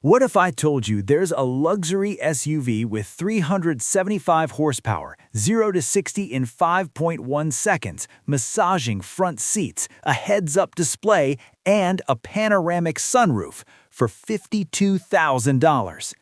What if I told you there's a luxury SUV with 375 horsepower, 0 to 60 in 5.1 seconds, massaging front seats, a heads-up display, and a panoramic sunroof for $52,000?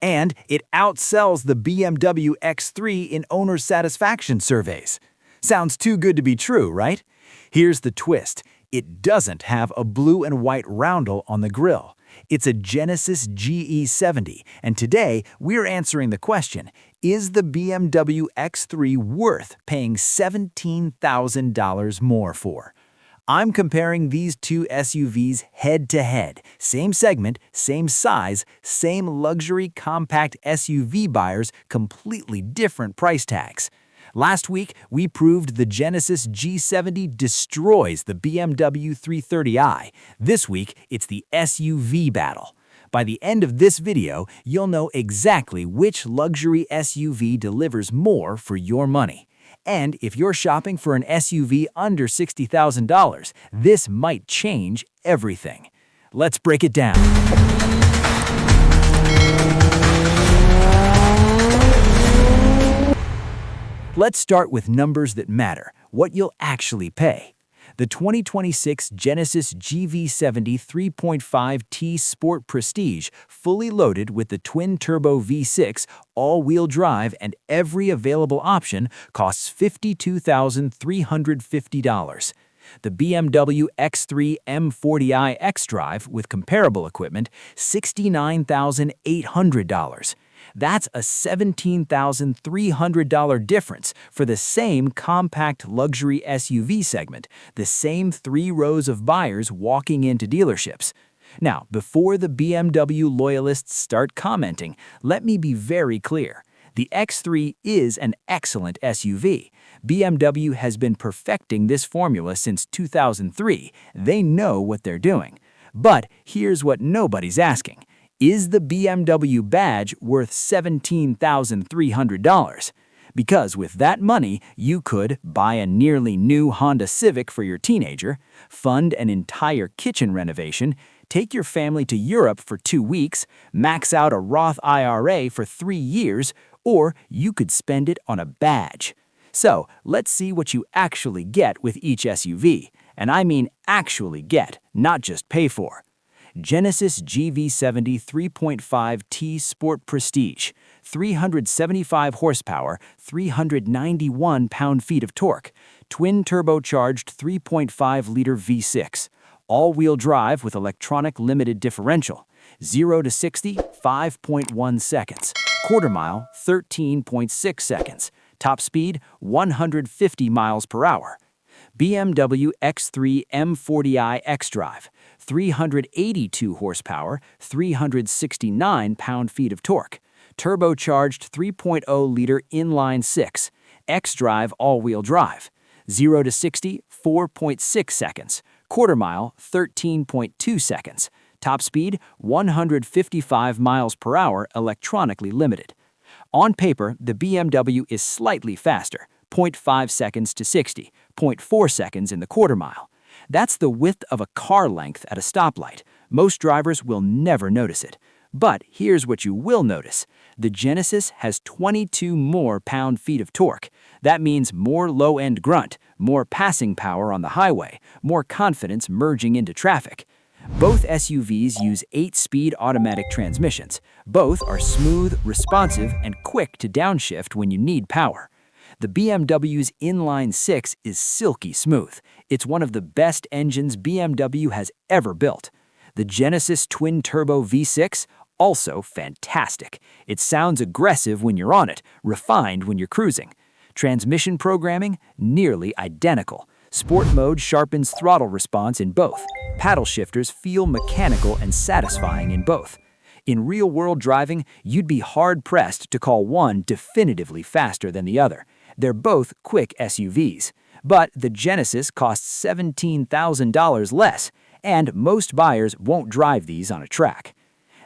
And it outsells the BMW X3 in owner satisfaction surveys. Sounds too good to be true, right? Here's the twist. It doesn't have a blue and white roundel on the grille. It's a Genesis GE70, and today we're answering the question, is the BMW X3 worth paying $17,000 more for? I'm comparing these two SUVs head-to-head, same segment, same size, same luxury compact SUV buyers, completely different price tags. Last week, we proved the Genesis G70 destroys the BMW 330i. This week, it's the SUV battle. By the end of this video, you'll know exactly which luxury SUV delivers more for your money. And if you're shopping for an SUV under $60,000, this might change everything. Let's break it down. Let's start with numbers that matter, what you'll actually pay. The 2026 Genesis GV70 3.5T Sport Prestige, fully loaded with the twin-turbo V6, all-wheel drive, and every available option, costs $52,350. The BMW X3 M40i xDrive with comparable equipment, $69,800. That's a $17,300 difference for the same compact luxury SUV segment, the same 3 rows of buyers walking into dealerships. Now, before the BMW loyalists start commenting, let me be very clear. The X3 is an excellent SUV. BMW has been perfecting this formula since 2003. They know what they're doing. But here's what nobody's asking. Is the BMW badge worth $17,300? Because with that money, you could buy a nearly new Honda Civic for your teenager, fund an entire kitchen renovation, take your family to Europe for 2 weeks, max out a Roth IRA for 3 years, or you could spend it on a badge. So, let's see what you actually get with each SUV. And I mean actually get, not just pay for. Genesis GV70 3.5T Sport Prestige, 375 horsepower, 391 pound-feet of torque, twin-turbocharged 3.5-liter V6, all-wheel drive with electronic limited differential, 0 to 60, 5.1 seconds, quarter mile, 13.6 seconds, top speed, 150 miles per hour. BMW X3 M40i xDrive, 382 horsepower, 369 pound-feet of torque, turbocharged 3.0-liter inline-6, xDrive all-wheel drive, 0 to 60, 4.6 seconds, quarter mile, 13.2 seconds, top speed, 155 miles per hour, electronically limited. On paper, the BMW is slightly faster, 0.5 seconds to 60, 0.4 seconds in the quarter mile. That's the width of a car length at a stoplight. Most drivers will never notice it. But here's what you will notice. The Genesis has 22 more pound-feet of torque. That means more low-end grunt, more passing power on the highway, more confidence merging into traffic. Both SUVs use 8-speed automatic transmissions. Both are smooth, responsive, and quick to downshift when you need power. The BMW's inline-6 is silky smooth. It's one of the best engines BMW has ever built. The Genesis twin-turbo V6, also fantastic. It sounds aggressive when you're on it, refined when you're cruising. Transmission programming, nearly identical. Sport mode sharpens throttle response in both. Paddle shifters feel mechanical and satisfying in both. In real-world driving, you'd be hard-pressed to call one definitively faster than the other. They're both quick SUVs. But the Genesis costs $17,000 less, and most buyers won't drive these on a track.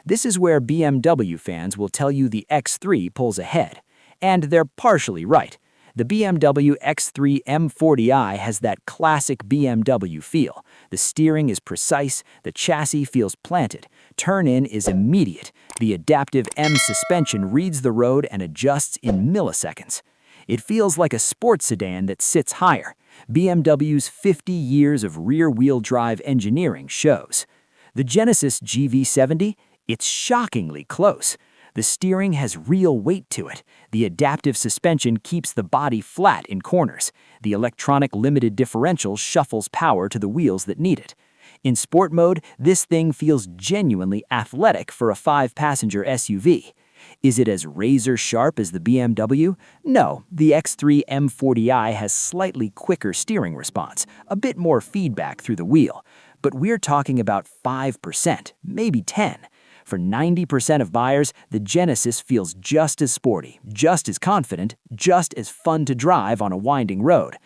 This is where BMW fans will tell you the X3 pulls ahead. And they're partially right. The BMW X3 M40i has that classic BMW feel. The steering is precise, the chassis feels planted, turn-in is immediate, the adaptive M suspension reads the road and adjusts in milliseconds. It feels like a sports sedan that sits higher. BMW's 50 years of rear-wheel drive engineering shows. The Genesis GV70? It's shockingly close. The steering has real weight to it. The adaptive suspension keeps the body flat in corners. The electronic limited differential shuffles power to the wheels that need it. In sport mode, this thing feels genuinely athletic for a 5-passenger SUV. Is it as razor-sharp as the BMW? No, the X3 M40i has slightly quicker steering response, a bit more feedback through the wheel. But we're talking about 5%, maybe 10%. For 90% of buyers, the Genesis feels just as sporty, just as confident, just as fun to drive on a winding road.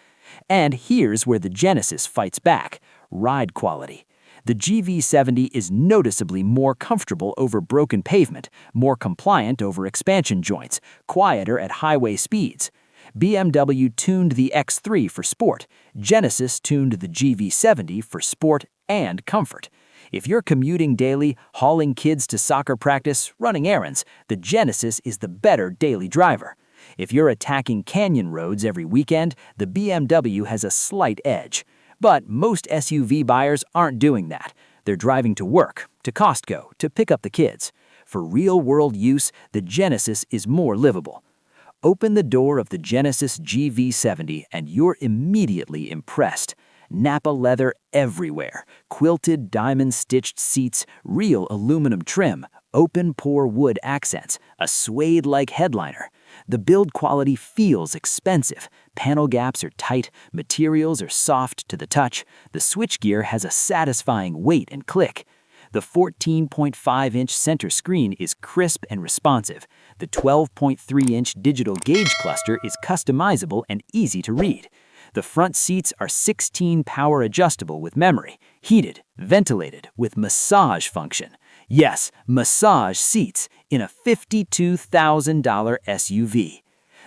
And here's where the Genesis fights back: ride quality. The GV70 is noticeably more comfortable over broken pavement, more compliant over expansion joints, quieter at highway speeds. BMW tuned the X3 for sport. Genesis tuned the GV70 for sport and comfort. If you're commuting daily, hauling kids to soccer practice, running errands, the Genesis is the better daily driver. If you're attacking canyon roads every weekend, the BMW has a slight edge. But most SUV buyers aren't doing that. They're driving to work, to Costco, to pick up the kids. For real-world use, the Genesis is more livable. Open the door of the Genesis GV70 and you're immediately impressed. Napa leather everywhere, quilted diamond-stitched seats, real aluminum trim, open-pore wood accents, a suede-like headliner. The build quality feels expensive. Panel gaps are tight, materials are soft to the touch, the switchgear has a satisfying weight and click. The 14.5-inch center screen is crisp and responsive. The 12.3-inch digital gauge cluster is customizable and easy to read. The front seats are 16 power adjustable with memory, heated, ventilated, with massage function. Yes, massage seats in a $52,000 SUV.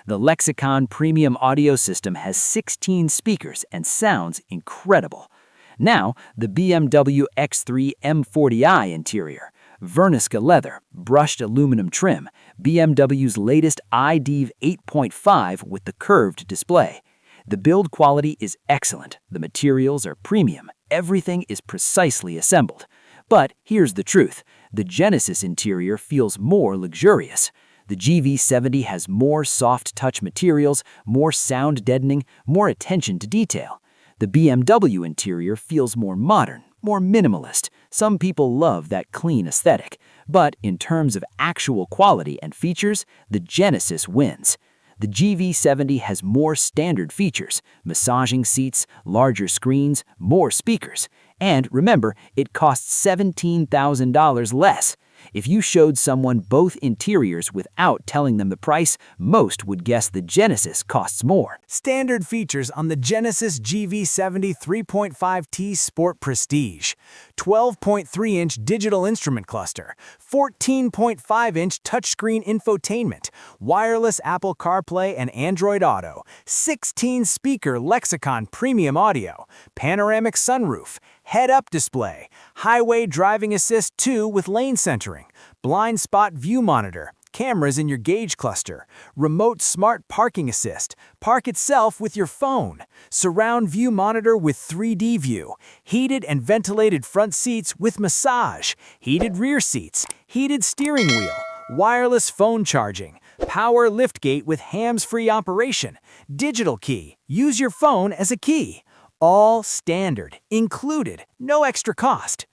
The Lexicon premium audio system has 16 speakers and sounds incredible. Now, the BMW X3 M40i interior. Vernisca leather, brushed aluminum trim, BMW's latest iDEV 8.5 with the curved display. The build quality is excellent, the materials are premium, everything is precisely assembled. But here's the truth, the Genesis interior feels more luxurious. The GV70 has more soft-touch materials, more sound deadening, more attention to detail. The BMW interior feels more modern, more minimalist. Some people love that clean aesthetic. But in terms of actual quality and features, the Genesis wins. The GV70 has more standard features, massaging seats, larger screens, more speakers. And remember, it costs $17,000 less. If you showed someone both interiors without telling them the price, most would guess the Genesis costs more. Standard features on the Genesis GV70 3.5T Sport Prestige: 12.3-inch digital instrument cluster, 14.5-inch touchscreen infotainment, wireless Apple CarPlay and Android Auto, 16-speaker Lexicon premium audio, panoramic sunroof, head-up display, highway driving assist 2 with lane centering, blind spot view monitor, cameras in your gauge cluster, remote smart parking assist, park itself with your phone, surround view monitor with 3D view, heated and ventilated front seats with massage, heated rear seats, heated steering wheel, wireless phone charging, power liftgate with hands-free operation, digital key, use your phone as a key. All standard, included, no extra cost.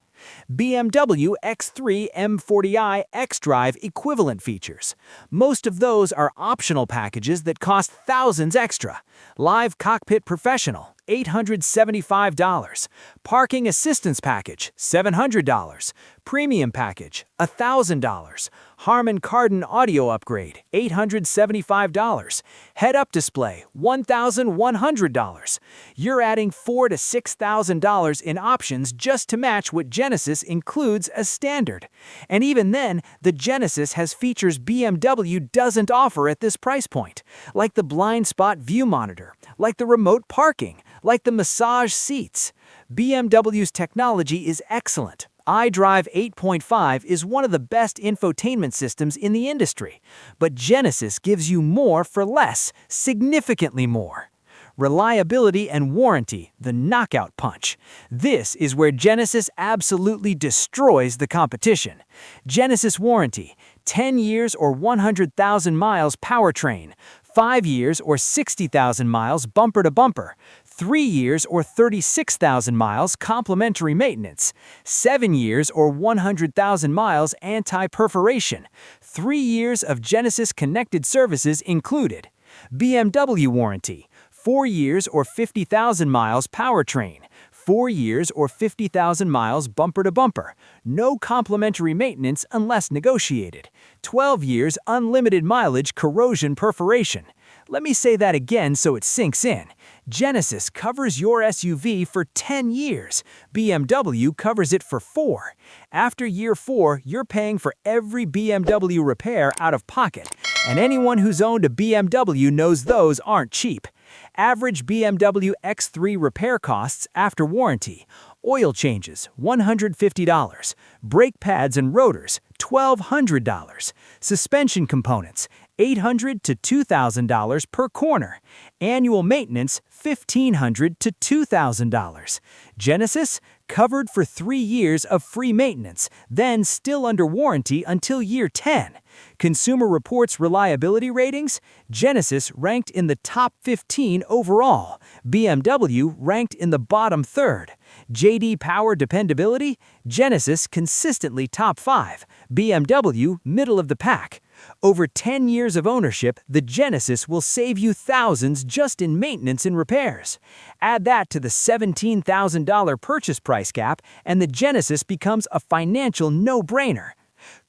BMW X3 M40i xDrive equivalent features. Most of those are optional packages that cost thousands extra. Live Cockpit Professional, $875. Parking Assistance Package, $700. Premium Package, $1,000. Harman Kardon Audio Upgrade, $875. Head-up display, $1,100. You're adding $4,000 to $6,000 in options just to match what Genesis includes as standard. And even then, the Genesis has features BMW doesn't offer at this price point, like the blind spot view monitor, like the remote parking, like the massage seats. BMW's technology is excellent. iDrive 8.5 is one of the best infotainment systems in the industry, but Genesis gives you more for less, significantly more. Reliability and warranty, the knockout punch. This is where Genesis absolutely destroys the competition. Genesis warranty, 10 years or 100,000 miles powertrain, 5 years or 60,000 miles bumper to bumper, 3 years or 36,000 miles complimentary maintenance, 7 years or 100,000 miles anti-perforation, 3 years of Genesis connected services included. BMW warranty, 4 years or 50,000 miles powertrain, 4 years or 50,000 miles bumper to bumper, no complimentary maintenance unless negotiated, 12 years unlimited mileage corrosion perforation. Let me say that again so it sinks in. Genesis covers your SUV for 10 years. BMW covers it for 4. After year 4, you're paying for every BMW repair out of pocket. And anyone who's owned a BMW knows those aren't cheap. Average BMW X3 repair costs after warranty. Oil changes, $150. Brake pads and rotors, $1,200. Suspension components, $800 to $2,000 per corner. Annual maintenance, $1,500 to $2,000. Genesis, covered for 3 years of free maintenance, then still under warranty until year 10. Consumer Reports reliability ratings, Genesis ranked in the top 15 overall, BMW ranked in the bottom 3rd. JD Power dependability, Genesis consistently top 5, BMW middle of the pack. Over 10 years of ownership, the Genesis will save you thousands just in maintenance and repairs. Add that to the $17,000 purchase price gap, and the Genesis becomes a financial no-brainer.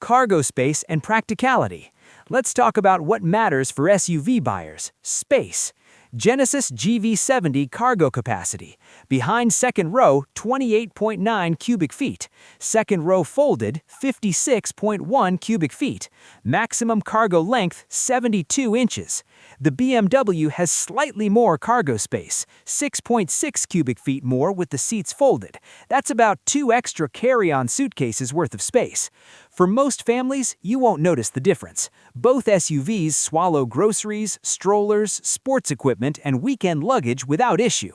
Cargo space and practicality. Let's talk about what matters for SUV buyers: space. Genesis GV70 cargo capacity. Behind second row, 28.9 cubic feet. Second row folded, 56.1 cubic feet. Maximum cargo length, 72 inches. The BMW has slightly more cargo space, 6.6 cubic feet more with the seats folded. That's about 2 extra carry-on suitcases worth of space. For most families, you won't notice the difference. Both SUVs swallow groceries, strollers, sports equipment, and weekend luggage without issue.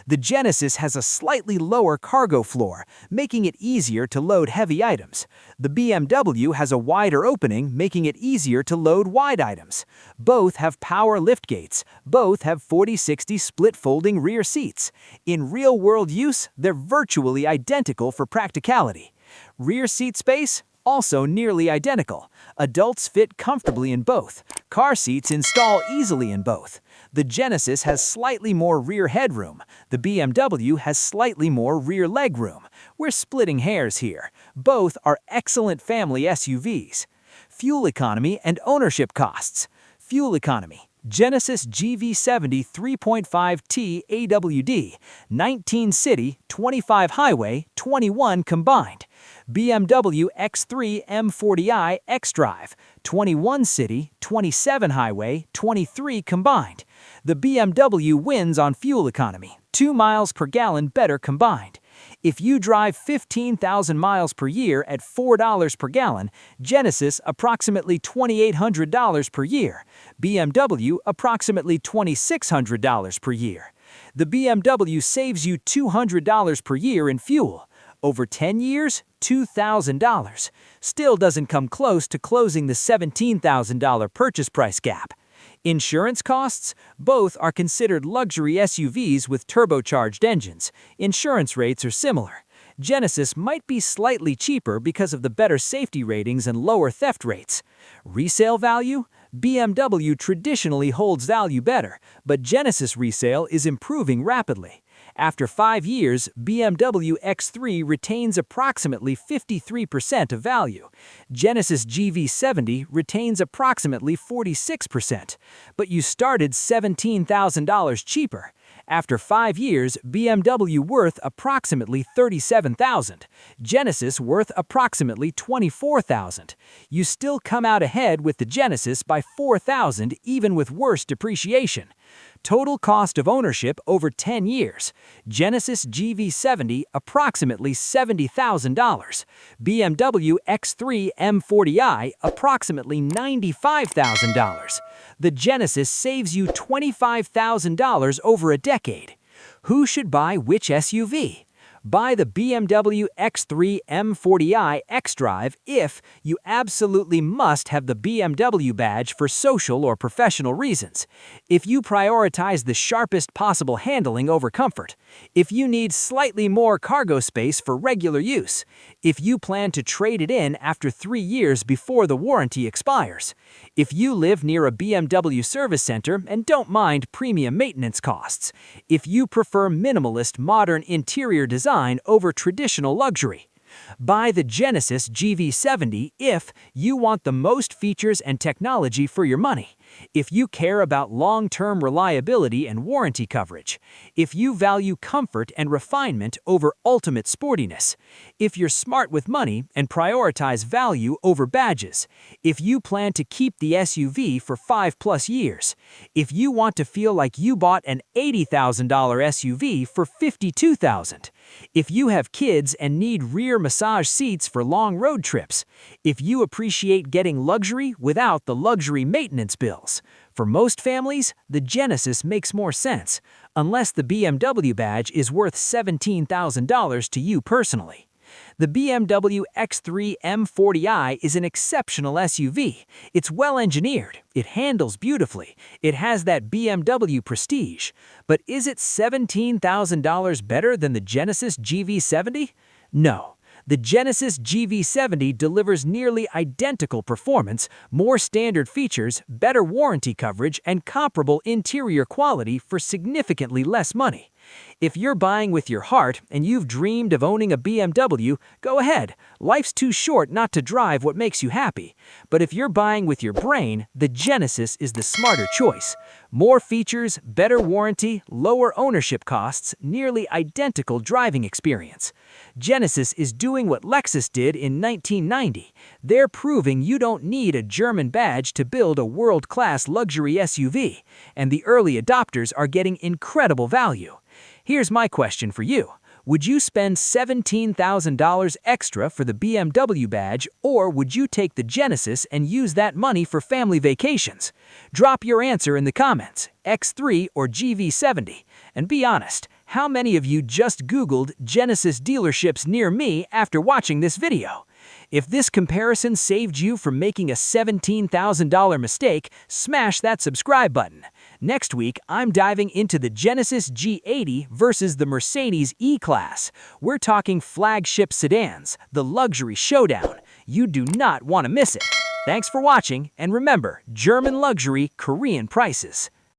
The Genesis has a slightly lower cargo floor, making it easier to load heavy items. The BMW has a wider opening, making it easier to load wide items. Both have power liftgates. Both have 40/60 split-folding rear seats. In real-world use, they're virtually identical for practicality. Rear seat space? Also nearly identical. Adults fit comfortably in both. Car seats install easily in both. The Genesis has slightly more rear headroom. The BMW has slightly more rear legroom. We're splitting hairs here. Both are excellent family SUVs. Fuel economy and ownership costs. Fuel economy. Genesis GV70 3.5T AWD, 19 city, 25 highway, 21 combined. BMW X3 M40i xDrive, 21 city, 27 highway, 23 combined. The BMW wins on fuel economy, 2 miles per gallon better combined. If you drive 15,000 miles per year at $4 per gallon, Genesis approximately $2,800 per year, BMW approximately $2,600 per year. The BMW saves you $200 per year in fuel. Over 10 years, $2,000. Still doesn't come close to closing the $17,000 purchase price gap. Insurance costs? Both are considered luxury SUVs with turbocharged engines. Insurance rates are similar. Genesis might be slightly cheaper because of the better safety ratings and lower theft rates. Resale value? BMW traditionally holds value better, but Genesis resale is improving rapidly. After 5 years, BMW X3 retains approximately 53% of value. Genesis GV70 retains approximately 46%, but you started $17,000 cheaper. After 5 years, BMW worth approximately $37,000, Genesis worth approximately $24,000. You still come out ahead with the Genesis by $4,000 even with worse depreciation. Total cost of ownership over 10 years. Genesis GV70 approximately $70,000. BMW X3 M40i approximately $95,000. The Genesis saves you $25,000 over a decade. Who should buy which SUV? Buy the BMW X3 M40i xDrive if you absolutely must have the BMW badge for social or professional reasons, if you prioritize the sharpest possible handling over comfort, if you need slightly more cargo space for regular use, if you plan to trade it in after 3 years before the warranty expires, if you live near a BMW service center and don't mind premium maintenance costs, if you prefer minimalist modern interior design over traditional luxury. Buy the Genesis GV70 if you want the most features and technology for your money, if you care about long-term reliability and warranty coverage, if you value comfort and refinement over ultimate sportiness, if you're smart with money and prioritize value over badges, if you plan to keep the SUV for 5+ years, if you want to feel like you bought an $80,000 SUV for $52,000, if you have kids and need rear massage seats for long road trips, if you appreciate getting luxury without the luxury maintenance bills. For most families, the Genesis makes more sense, unless the BMW badge is worth $17,000 to you personally. The BMW X3 M40i is an exceptional SUV. It's well-engineered, it handles beautifully, it has that BMW prestige. But is it $17,000 better than the Genesis GV70? No. The Genesis GV70 delivers nearly identical performance, more standard features, better warranty coverage, and comparable interior quality for significantly less money. If you're buying with your heart and you've dreamed of owning a BMW, go ahead. Life's too short not to drive what makes you happy. But if you're buying with your brain, the Genesis is the smarter choice. More features, better warranty, lower ownership costs, nearly identical driving experience. Genesis is doing what Lexus did in 1990. They're proving you don't need a German badge to build a world-class luxury SUV, and the early adopters are getting incredible value. Here's my question for you. Would you spend $17,000 extra for the BMW badge, or would you take the Genesis and use that money for family vacations? Drop your answer in the comments, X3 or GV70. And be honest, how many of you just Googled Genesis dealerships near me after watching this video? If this comparison saved you from making a $17,000 mistake, smash that subscribe button. Next week, I'm diving into the Genesis G80 versus the Mercedes E-Class. We're talking flagship sedans, the luxury showdown. You do not want to miss it. Thanks for watching, and remember, German luxury, Korean prices.